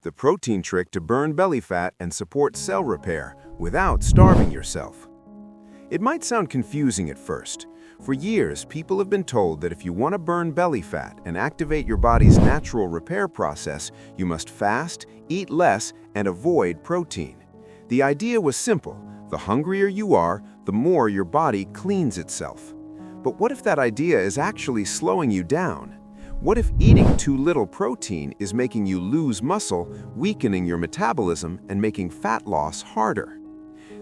the protein trick to burn belly fat and support cell repair without starving yourself. It might sound confusing at first. For years, people have been told that if you want to burn belly fat and activate your body's natural repair process, you must fast, eat less, and avoid protein. The idea was simple. The hungrier you are, the more your body cleans itself. But what if that idea is actually slowing you down? What if eating too little protein is making you lose muscle, weakening your metabolism, and making fat loss harder?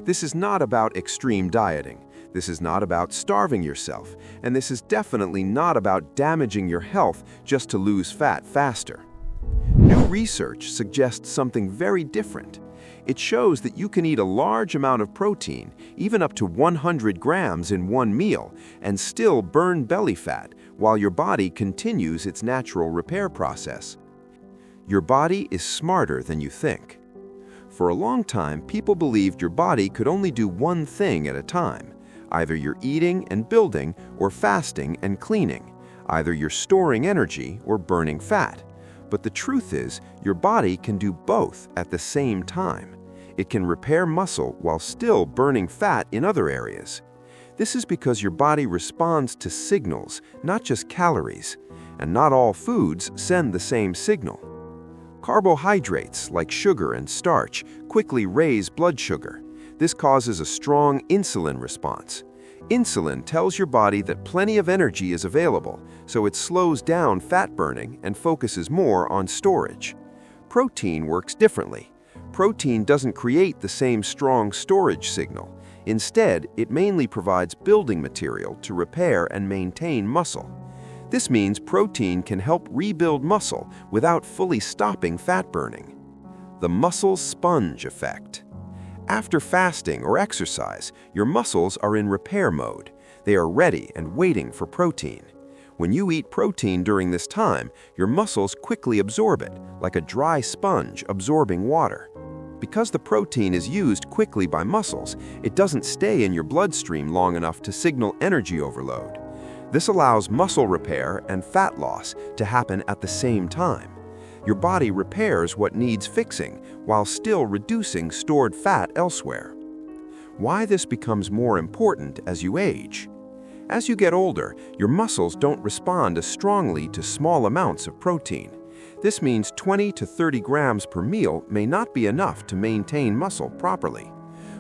This is not about extreme dieting. This is not about starving yourself. And this is definitely not about damaging your health just to lose fat faster. New research suggests something very different. It shows that you can eat a large amount of protein, even up to 100 grams in one meal, and still burn belly fat while your body continues its natural repair process. Your body is smarter than you think. For a long time, people believed your body could only do one thing at a time. Either you're eating and building, or fasting and cleaning. Either you're storing energy or burning fat. But the truth is, your body can do both at the same time. It can repair muscle while still burning fat in other areas. This is because your body responds to signals, not just calories. And not all foods send the same signal. Carbohydrates, like sugar and starch, quickly raise blood sugar. This causes a strong insulin response. Insulin tells your body that plenty of energy is available, so it slows down fat burning and focuses more on storage. Protein works differently. Protein doesn't create the same strong storage signal. Instead, it mainly provides building material to repair and maintain muscle. This means protein can help rebuild muscle without fully stopping fat burning. The muscle sponge effect. After fasting or exercise, your muscles are in repair mode. They are ready and waiting for protein. When you eat protein during this time, your muscles quickly absorb it, like a dry sponge absorbing water. Because the protein is used quickly by muscles, it doesn't stay in your bloodstream long enough to signal energy overload. This allows muscle repair and fat loss to happen at the same time. Your body repairs what needs fixing while still reducing stored fat elsewhere. Why this becomes more important as you age. As you get older, your muscles don't respond as strongly to small amounts of protein. This means 20 to 30 grams per meal may not be enough to maintain muscle properly.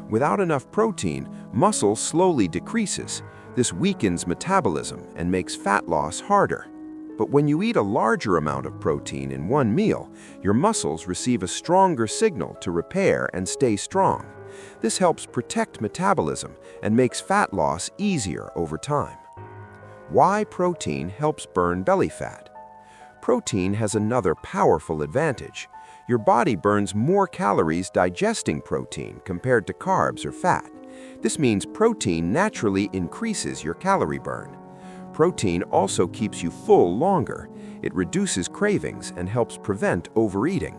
Without enough protein, muscle slowly decreases. This weakens metabolism and makes fat loss harder. But when you eat a larger amount of protein in one meal, your muscles receive a stronger signal to repair and stay strong. This helps protect metabolism and makes fat loss easier over time. Why protein helps burn belly fat? Protein has another powerful advantage. Your body burns more calories digesting protein compared to carbs or fat. This means protein naturally increases your calorie burn. Protein also keeps you full longer. It reduces cravings and helps prevent overeating.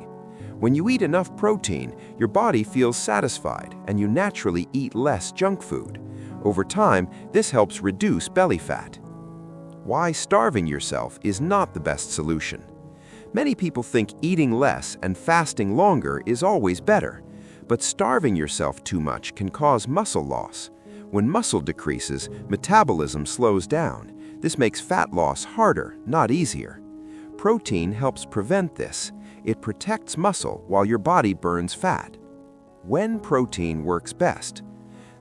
When you eat enough protein, your body feels satisfied and you naturally eat less junk food. Over time, this helps reduce belly fat. Why starving yourself is not the best solution. Many people think eating less and fasting longer is always better. But starving yourself too much can cause muscle loss. When muscle decreases, metabolism slows down. This makes fat loss harder, not easier. Protein helps prevent this. It protects muscle while your body burns fat. When protein works best?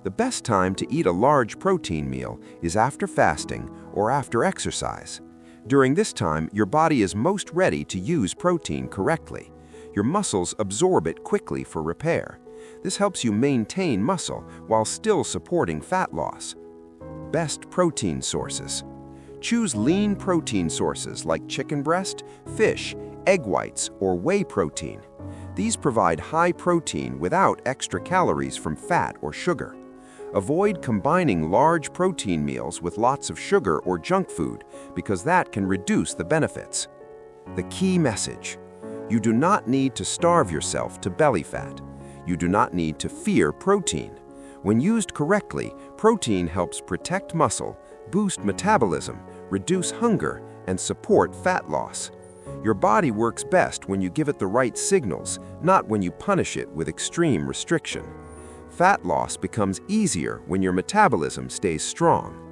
The best time to eat a large protein meal is after fasting or after exercise. During this time, your body is most ready to use protein correctly. Your muscles absorb it quickly for repair. This helps you maintain muscle while still supporting fat loss. Best protein sources. Choose lean protein sources like chicken breast, fish, egg whites, or whey protein. These provide high protein without extra calories from fat or sugar. Avoid combining large protein meals with lots of sugar or junk food because that can reduce the benefits. The key message: you do not need to starve yourself to belly fat. You do not need to fear protein. When used correctly, protein helps protect muscle, boost metabolism, reduce hunger, and support fat loss. Your body works best when you give it the right signals, not when you punish it with extreme restriction. Fat loss becomes easier when your metabolism stays strong.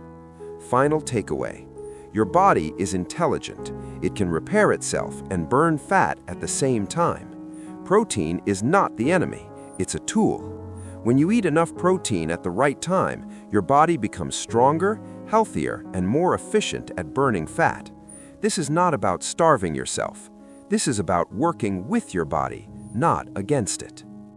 Final takeaway. Your body is intelligent. It can repair itself and burn fat at the same time. Protein is not the enemy, it's a tool. When you eat enough protein at the right time, your body becomes stronger, healthier, and more efficient at burning fat. This is not about starving yourself. This is about working with your body, not against it.